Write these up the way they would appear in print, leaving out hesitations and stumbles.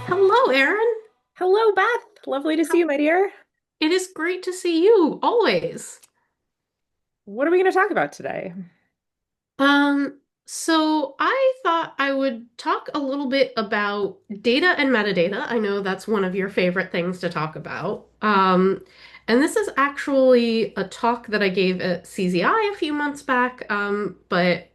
Hello, Erin. Hello, Beth. Lovely to see you, my dear. It is great to see you always. What are we going to talk about today? Um, so I thought I would talk a little bit about data and metadata. I know that's one of your favorite things to talk about. And this is actually a talk that I gave at CZI a few months back. But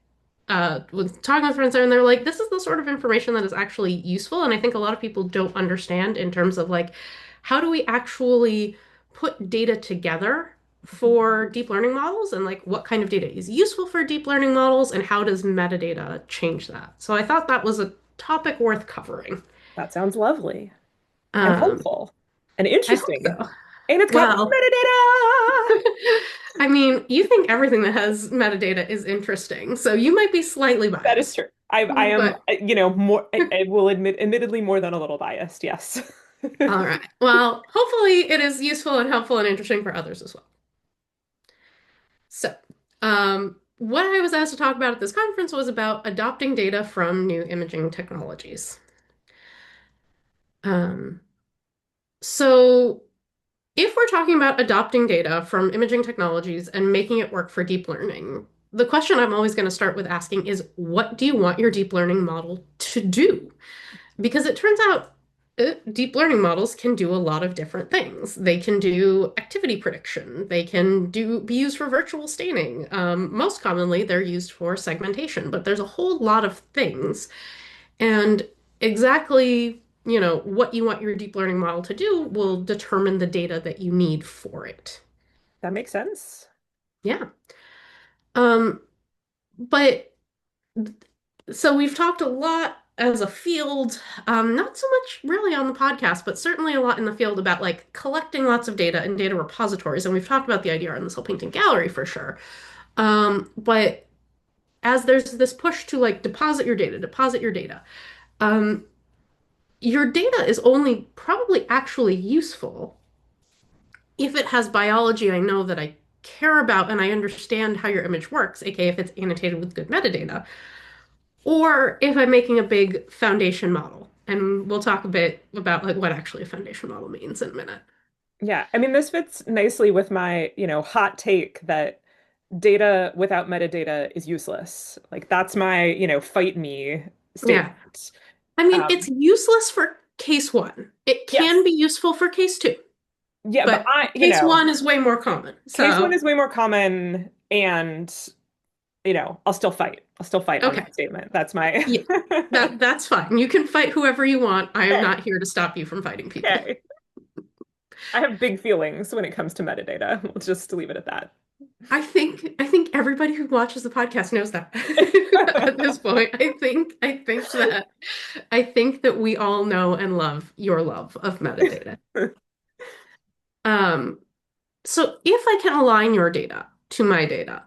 was talking with friends there, and they're like, this is the sort of information that is actually useful. And I think a lot of people don't understand in terms of like, how do we actually put data together for deep learning models and like what kind of data is useful for deep learning models and how does metadata change that? So I thought that was a topic worth covering. That sounds lovely and Um, hopeful and I hope interesting. so. And it's got Well, metadata. I mean, you think everything that has metadata is interesting, so you might be slightly That is biased. true. I am, But more, I will admittedly more than a little biased. Yes. all right. Well, hopefully it is useful and helpful and interesting for others as well. So, what I was asked to talk about at this conference was about adopting data from new imaging technologies. Um, so if we're talking about adopting data from imaging technologies and making it work for deep learning, the question I'm always going to start with asking is, what do you want your deep learning model to do? Because it turns out deep learning models can do a lot of different things. They can do activity prediction. They can be used for virtual staining. Most commonly, they're used for segmentation, but there's a whole lot of things. And exactly, what you want your deep learning model to do will determine the data that you need for it. That makes sense. Yeah. Um, but so we've talked a lot as a field, not so much really on the podcast, but certainly a lot in the field about like collecting lots of data in data repositories. And we've talked about the idea on the Cell Painting Gallery for sure. But as there's this push to like deposit your data, um, your data is only probably actually useful if it has biology I know that I care about and I understand how your image works, aka if it's annotated with good metadata, or if I'm making a big foundation model. And we'll talk a bit about like what actually a foundation model means in a minute. Yeah. I mean, this fits nicely with my, hot take that data without metadata is useless. Like that's my, fight me Yeah. statement. I mean, it's Um, useless for case one. It can yes. be useful for case two, Yeah, but but case one is way more common. case one So, is way more common and I'll still fight. I'll still fight on okay. that statement. That's my Yeah. That's fine. You can fight whoever you want. I am Okay. not here to stop you from fighting people. Okay. I have big feelings when it comes to metadata. We'll just leave it at that. I think everybody who watches the podcast knows that at this point. I think that we all know and love your love of metadata. Um, so if I can align your data to my data,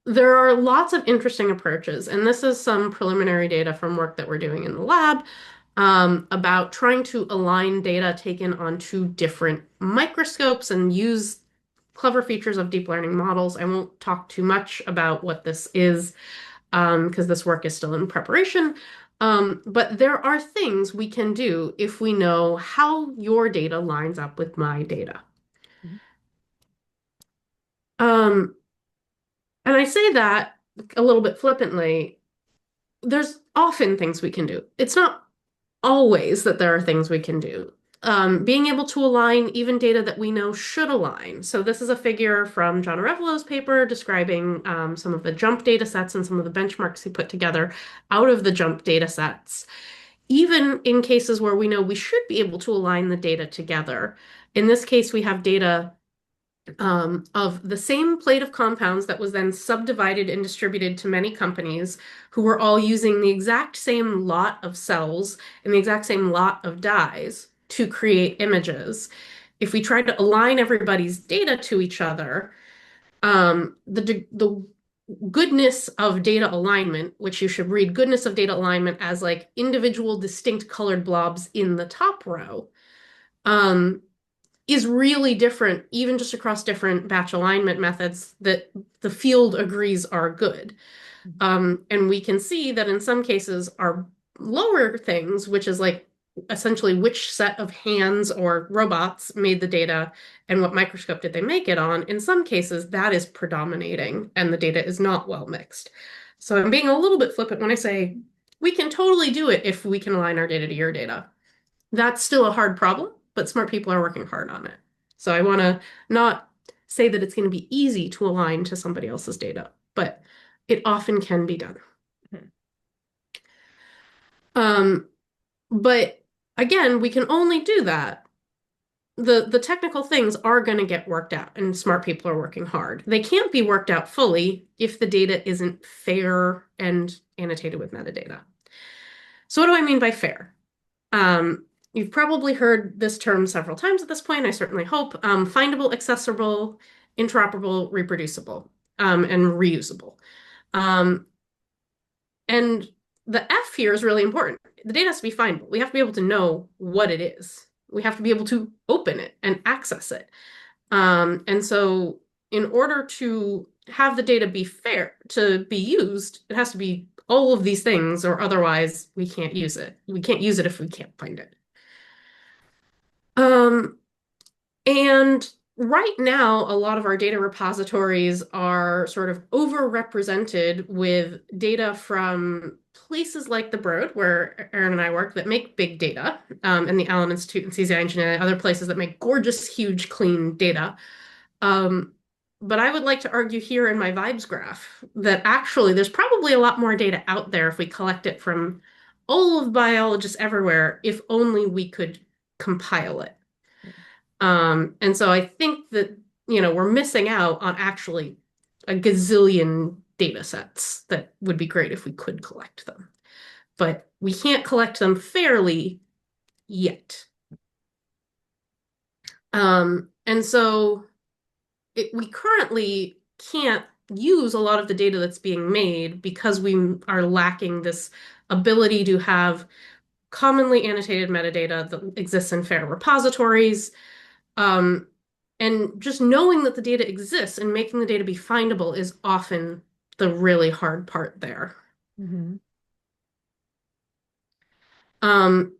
there are lots of interesting approaches, and this is some preliminary data from work that we're doing in the lab about trying to align data taken onto different microscopes and use clever features of deep learning models. I won't talk too much about what this is because this work is still in preparation. But there are things we can do if we know how your data lines up with my data. Um, and I say that a little bit flippantly. There's often things we can do. It's not always that there are things we can do. Being able to align even data that we know should align. So this is a figure from John Arevalo's paper describing some of the JUMP data sets and some of the benchmarks he put together out of the JUMP data sets. Even in cases where we know we should be able to align the data together. In this case, we have data of the same plate of compounds that was then subdivided and distributed to many companies who were all using the exact same lot of cells and the exact same lot of dyes to create images. If we tried to align everybody's data to each other, the goodness of data alignment, which you should read goodness of data alignment as like individual distinct colored blobs in the top row, um, is really different, even just across different batch alignment methods that the field agrees are good. And we can see that in some cases, our lower things, which is like essentially which set of hands or robots made the data and what microscope did they make it on, in some cases, that is predominating and the data is not well mixed. So I'm being a little bit flippant when I say we can totally do it if we can align our data to your data. That's still a hard problem, but smart people are working hard on it. So I want to not say that it's going to be easy to align to somebody else's data, but it often can be done. Mhm. Um, but again, we can only do that. The technical things are going to get worked out, and smart people are working hard. They can't be worked out fully if the data isn't fair and annotated with metadata. So what do I mean by fair? You've probably heard this term several times at this point, I certainly hope. Findable, accessible, interoperable, reproducible, and reusable. Um, and the F here is really important. The data has to be findable. We have to be able to know what it is. We have to be able to open it and access it. And so in order to have the data be fair to be used, it has to be all of these things, or otherwise we can't use it. We can't use it if we can't find it. Um, and right now, a lot of our data repositories are sort of overrepresented with data from places like the Broad, where Erin and I work, that make big data, and the Allen Institute and CZI Engineering, other places that make gorgeous, huge, clean data. Um, but I would like to argue here in my vibes graph that actually there's probably a lot more data out there if we collect it from all of biologists everywhere, if only we could compile it. And so I think that, we're missing out on actually a gazillion data sets that would be great if we could collect them. But we can't collect them fairly yet. And so we currently can't use a lot of the data that's being made because we are lacking this ability to have commonly annotated metadata that exists in fair repositories. Um, and just knowing that the data exists and making the data be findable is often the really hard part there. Mhm. Um,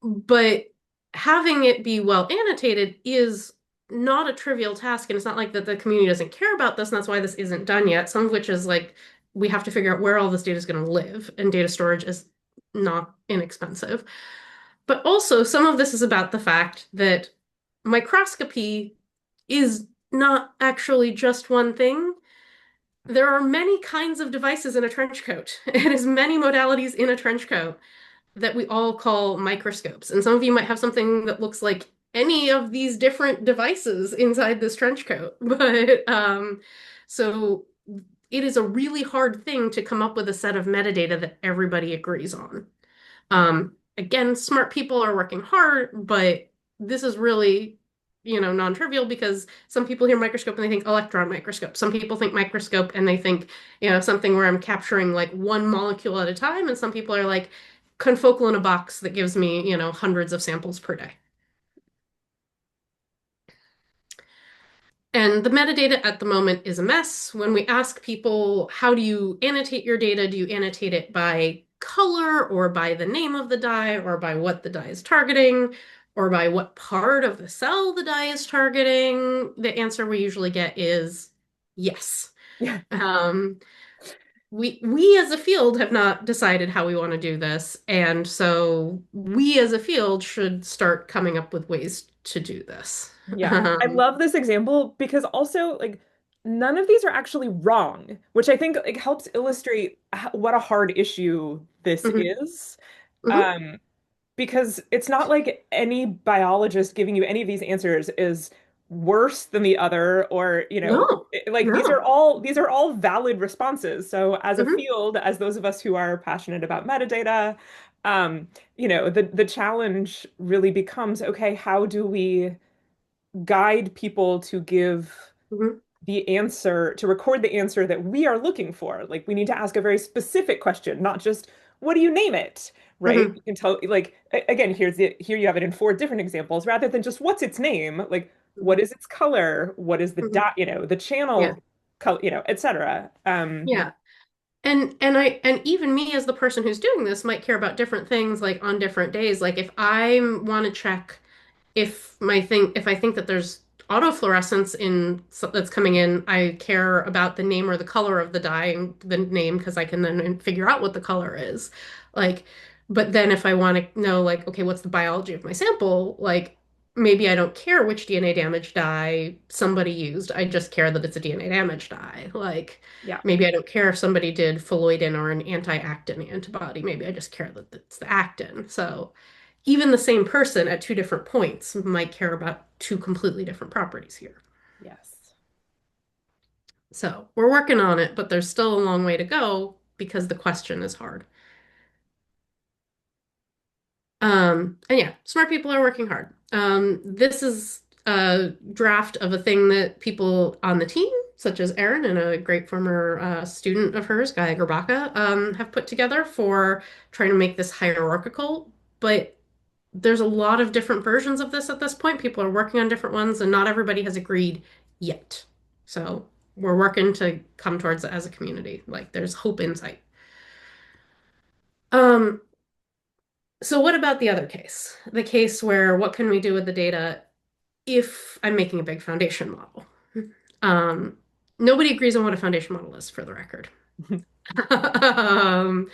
but having it be well annotated is not a trivial task, and it's not like that the community doesn't care about this, and that's why this isn't done yet. Some of which is like we have to figure out where all this data is going to live, and data storage is not inexpensive. But also, some of this is about the fact that microscopy is not actually just one thing. There are many kinds of devices in a trench coat, and as many modalities in a trench coat that we all call microscopes. And some of you might have something that looks like any of these different devices inside this trench coat. But so it is a really hard thing to come up with a set of metadata that everybody agrees on. Again, smart people are working hard, but this is really, non-trivial because some people hear microscope and they think electron microscope. Some people think microscope and they think, something where I'm capturing like one molecule at a time. And some people are like confocal in a box that gives me, hundreds of samples per day. And the metadata at the moment is a mess. When we ask people, how do you annotate your data? Do you annotate it by color or by the name of the dye or by what the dye is targeting or by what part of the cell the dye is targeting? The answer we usually get is yes. Yeah. Um, we as a field have not decided how we want to do this, and so we as a field should start coming up with ways to do this. Yeah. I love this example because also like none of these are actually wrong, which I think like helps illustrate what a hard issue this Mhm, is. mhm. Um, because it's not like any biologist giving you any of these answers is worse than the other or No, like no. these are all valid responses. So as a Mhm, field, as those of us who are passionate about metadata, the challenge really becomes, okay, how do we guide people to give mhm. the answer, to record the answer that we are looking for. Like we need to ask a very specific question, not just what do you name it, right? Hmm. You can tell, like again, here you have it in four different examples, rather than just what's its name, like what is its color, what is the Hmm. dot, the Yeah. channel color, etc. Yeah. And even me as the person who's doing this might care about different things like on different days. Like if I want to check if I think that there's autofluorescence that's coming in, I care about the name or the color of the dye and the name because I can then figure out what the color is. Like, but then if I want to know like, okay, what's the biology of my sample? Like maybe I don't care which DNA damage dye somebody used. I just care that it's a DNA damage dye. Like Yeah. maybe I don't care if somebody did phalloidin or an anti-actin antibody. Maybe I just care that it's the actin. So even the same person at two different points might care about two completely different properties here. Yes. So we're working on it, but there's still a long way to go because the question is hard. And yeah, smart people are working hard. This is a draft of a thing that people on the team, such as Erin and a great former student of hers, Guy Gerbaka, have put together for trying to make this hierarchical. But there's a lot of different versions of this at this point. People are working on different ones, and not everybody has agreed yet. So we're working to come towards it as a community. Like there's hope in sight. Um, so what about the other case? The case where what can we do with the data if I'm making a big foundation model? Um, Nobody agrees on what a foundation model is, for the record. Um,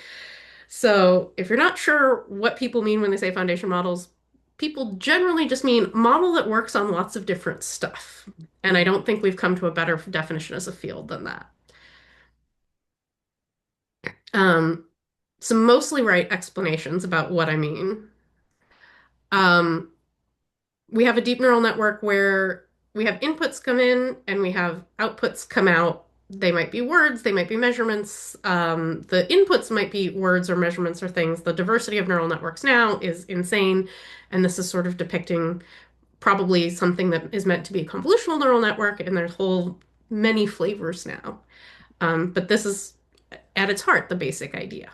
So if you're not sure what people mean when they say foundation models, people generally just mean model that works on lots of different stuff. And I don't think we've come to a better definition as a field than that. Um, some mostly right explanations about what I mean. Um, we have a deep neural network where we have inputs come in and we have outputs come out. They might be words, they might be measurements. The inputs might be words or measurements or things. The diversity of neural networks now is insane. And this is sort of depicting probably something that is meant to be a convolutional neural network, and there's whole many flavors now. But this is at its heart the basic idea.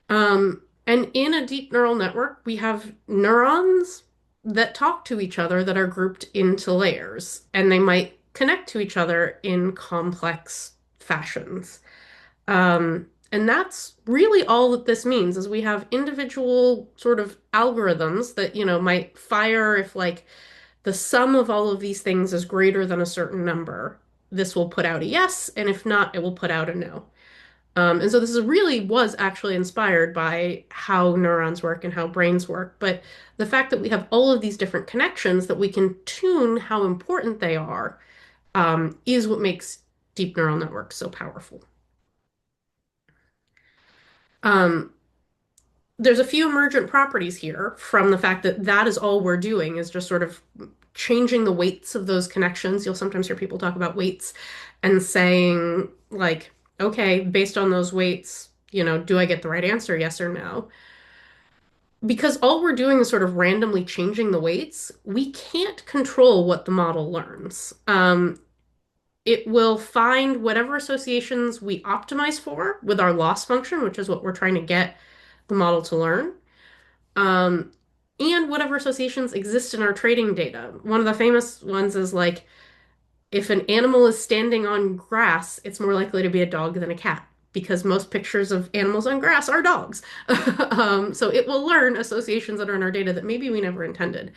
And in a deep neural network, we have neurons that talk to each other that are grouped into layers, and they might connect to each other in complex fashions. And that's really all that this means is we have individual sort of algorithms that, might fire if like the sum of all of these things is greater than a certain number. This will put out a yes, and if not, it will put out a no. And so this is really was actually inspired by how neurons work and how brains work. But the fact that we have all of these different connections that we can tune how important they are, is what makes deep neural networks so powerful. Um, there's a few emergent properties here from the fact that that is all we're doing is just sort of changing the weights of those connections. You'll sometimes hear people talk about weights and saying, like, okay, based on those weights, do I get the right answer, yes or no? Because all we're doing is sort of randomly changing the weights, we can't control what the model learns. It will find whatever associations we optimize for with our loss function, which is what we're trying to get the model to learn. Um, and whatever associations exist in our trading data. One of the famous ones is like if an animal is standing on grass, it's more likely to be a dog than a cat because most pictures of animals on grass are dogs. So it will learn associations that are in our data that maybe we never intended.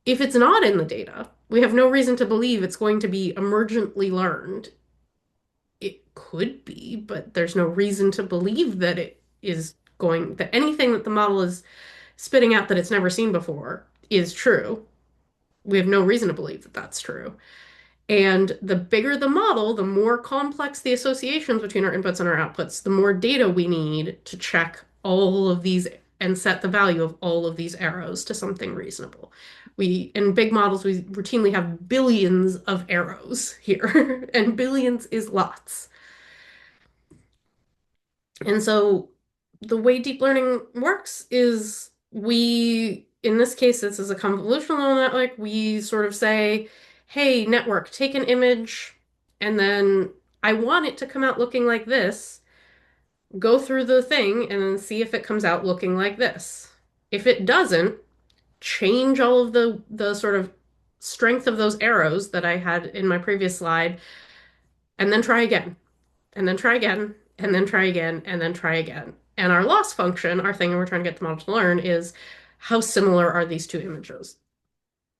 If it's not in the data, we have no reason to believe it's going to be emergently learned. It could be, but there's no reason to believe that that anything that the model is spitting out that it's never seen before is true. We have no reason to believe that that's true. And the bigger the model, the more complex the associations between our inputs and our outputs, the more data we need to check all of these and set the value of all of these arrows to something reasonable. In big models, we routinely have billions of arrows here, and billions is lots. And so the way deep learning works is in this case, this is a convolutional neural network. We sort of say, hey, network, take an image, and then I want it to come out looking like this. Go through the thing and then see if it comes out looking like this. If it doesn't, change all of the sort of strength of those arrows that I had in my previous slide, and then try again, and then try again, and then try again, and then try again. And our loss function, our thing we're trying to get the model to learn is how similar are these two images?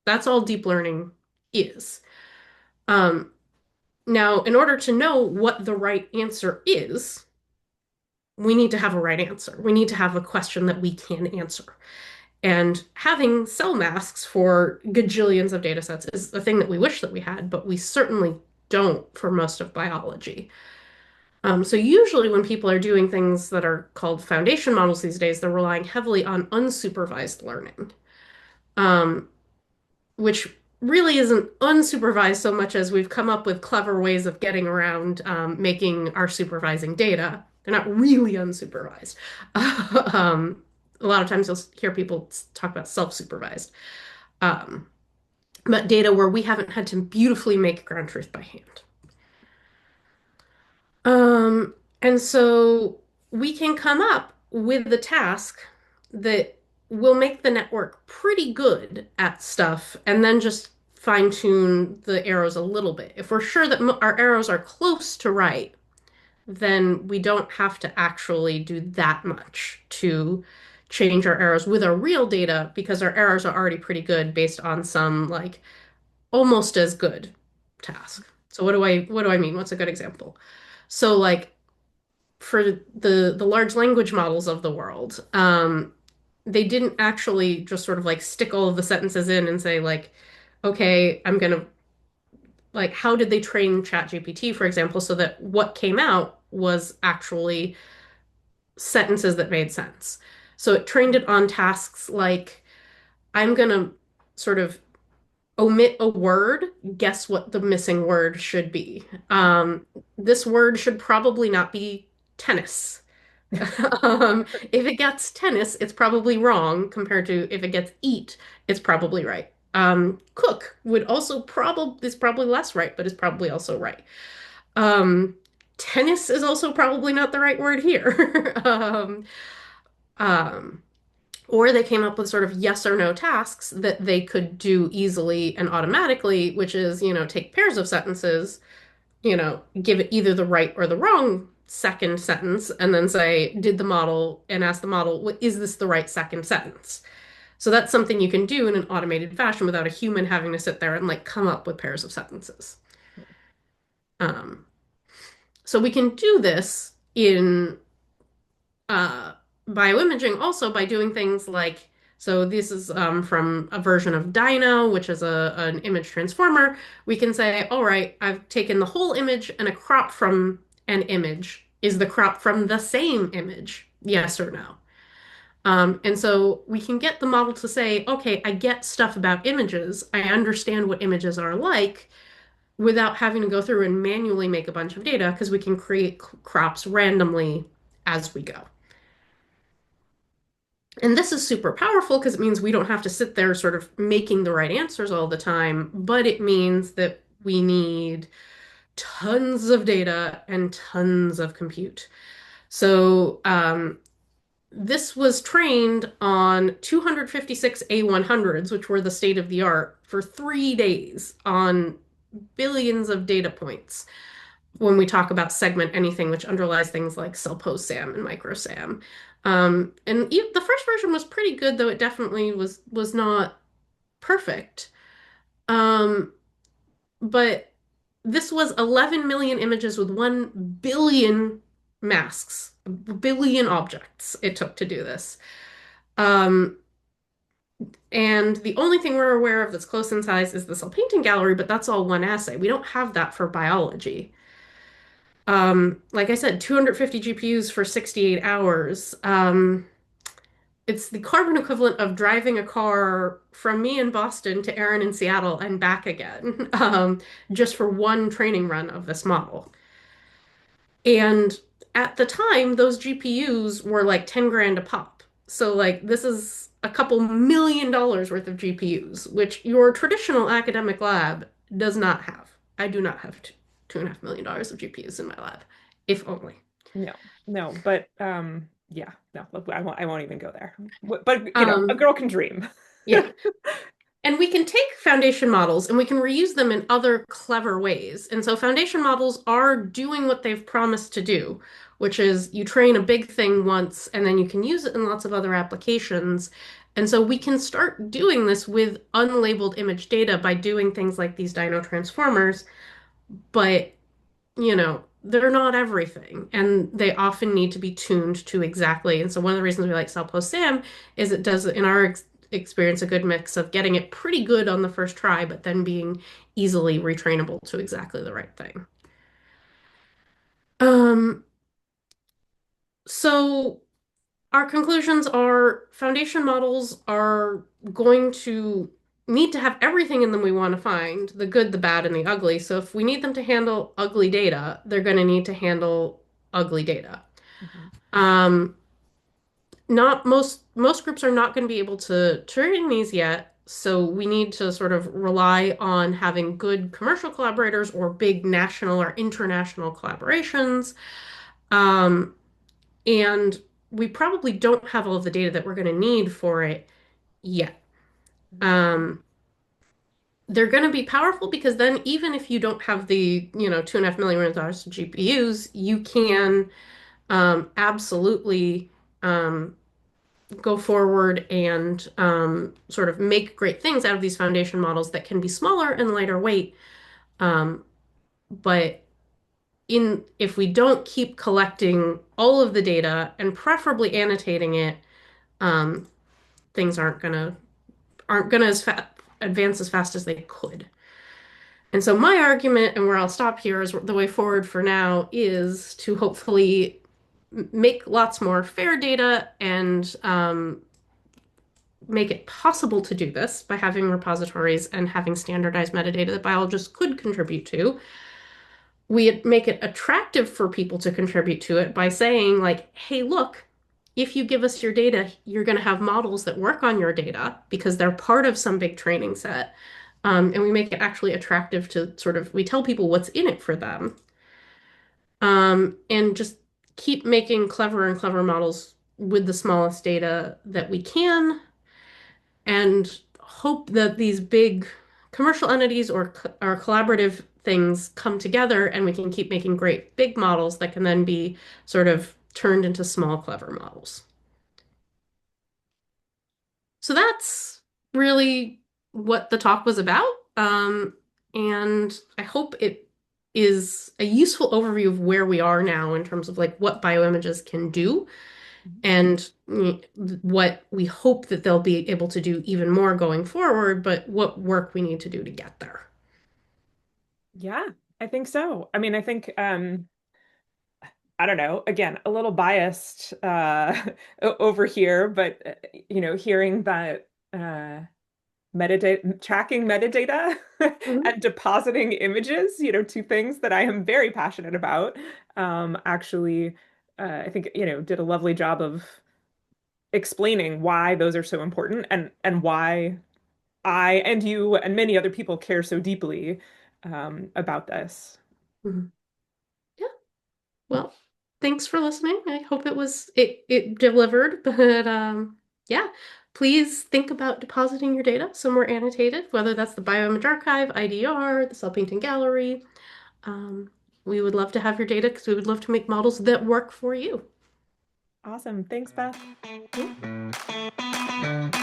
That's all deep learning is. Um, Now, in order to know what the right answer is, we need to have a right answer. We need to have a question that we can answer. And having cell masks for gajillions of data sets is the thing that we wish that we had, but we certainly don't for most of biology. So usually when people are doing things that are called foundation models these days, they're relying heavily on unsupervised learning, um, which really isn't unsupervised so much as we've come up with clever ways of getting around making our supervising data. They're not really unsupervised. um, a lot of times you'll hear people talk about self-supervised, um, but data where we haven't had to beautifully make ground truth by hand. Um, and so we can come up with the task that will make the network pretty good at stuff and then just fine tune the arrows a little bit. If we're sure that our arrows are close to right, then we don't have to actually do that much to change our arrows with our real data because our arrows are already pretty good based on some like almost as good task. So what do I mean? What's a good example? So like for the large language models of the world, they didn't actually just sort of like stick all of the sentences in and say like, okay, I'm gonna like how did they train ChatGPT, for example, so that what came out was actually sentences that made sense. So it trained it on tasks like I'm gonna sort of omit a word, guess what the missing word should be. This word should probably not be tennis. If it gets tennis, it's probably wrong compared to if it gets eat, it's probably right. Cook would also probably is probably less right, but is probably also right. Um, Tennis is also probably not the right word here. Um, or they came up with sort of yes or no tasks that they could do easily and automatically, which is, take pairs of sentences, give it either the right or the wrong second sentence, and then say, did the model, and ask the model, is this the right second sentence? So that's something you can do in an automated fashion without a human having to sit there and like come up with pairs of sentences. Um, so we can do this in uh, bioimaging also by doing things like, so this is from a version of Dino, which is an image transformer. We can say, all right, I've taken the whole image and a crop from an image. Is the crop from the same image? Yes or no? And so we can get the model to say, okay, I get stuff about images. I understand what images are like without having to go through and manually make a bunch of data because we can create crops randomly as we go. And this is super powerful because it means we don't have to sit there sort of making the right answers all the time, but it means that we need tons of data and tons of compute. So this was trained on 256 A100s, which were the state of the art, for 3 days on billions of data points when we talk about segment anything, which underlies things like Cellpose SAM and microsam. And the first version was pretty good, though it definitely was not perfect. Um, but this was 11 million images with 1 billion masks, a billion objects it took to do this. Um, and the only thing we're aware of that's close in size is the cell painting gallery, but that's all one assay. We don't have that for biology. Like I said, 250 GPUs for 68 hours. It's the carbon equivalent of driving a car from me in Boston to Erin in Seattle and back again, just for one training run of this model. And at the time, those GPUs were like 10 grand a pop. So like this is a couple $1 million worth of GPUs, which your traditional academic lab does not have. I do not have $2.5 million of GPUs in my lab, if only. No, no, but yeah, no, look, I won't even go there. But a Um, girl can dream. yeah. And we can take foundation models and we can reuse them in other clever ways. And so foundation models are doing what they've promised to do, which is you train a big thing once and then you can use it in lots of other applications. And so we can start doing this with unlabeled image data by doing things like these dyno transformers, but they're not everything, and they often need to be tuned to exactly. And so one of the reasons we like Cellpose Sam is it does, in our experience, a good mix of getting it pretty good on the first try, but then being easily retrainable to exactly the right thing. Um, so our conclusions are foundation models are going to need to have everything in them we want to find, the good, the bad, and the ugly. So if we need them to handle ugly data, they're going to need to handle ugly data. Mhm. Um, not most groups are not going to be able to train these yet, so we need to sort of rely on having good commercial collaborators or big national or international collaborations. Um, and we probably don't have all of the data that we're going to need for it yet. Um, they're going to be powerful because then even if you don't have the, $2.5 million of GPUs, you can absolutely go forward and sort of make great things out of these foundation models that can be smaller and lighter weight. Um, but in if we don't keep collecting all of the data and preferably annotating it, um, things aren't gonna advance as fast as they could. And so my argument, and where I'll stop here, is the way forward for now is to hopefully make lots more fair data and make it possible to do this by having repositories and having standardized metadata that biologists could contribute to. We make it attractive for people to contribute to it by saying, like, hey, look, if you give us your data, you're going to have models that work on your data because they're part of some big training set. And we make it actually attractive to sort of, we tell people what's in it for them. And just keep making clever and clever models with the smallest data that we can and hope that these big commercial entities or collaborative things come together and we can keep making great big models that can then be sort of turned into small, clever models. So that's really what the talk was about. And I hope it is a useful overview of where we are now in terms of like what bioimages can do and what we hope that they'll be able to do even more going forward, but what work we need to do to get there. Yeah, I think so. I mean, I think I don't know, again, a little biased over here, but hearing that metadata tracking metadata Mhm. and depositing images, two things that I am very passionate about, actually I think, did a lovely job of explaining why those are so important and why I and you and many other people care so deeply about this. Mhm. Yeah. Well, thanks for listening. I hope it delivered, but yeah, please think about depositing your data somewhere annotated, whether that's the Bioimage Archive, IDR, the Cell Painting Gallery. Um, we would love to have your data because we would love to make models that work for you. Awesome. Thanks, Beth. Yeah.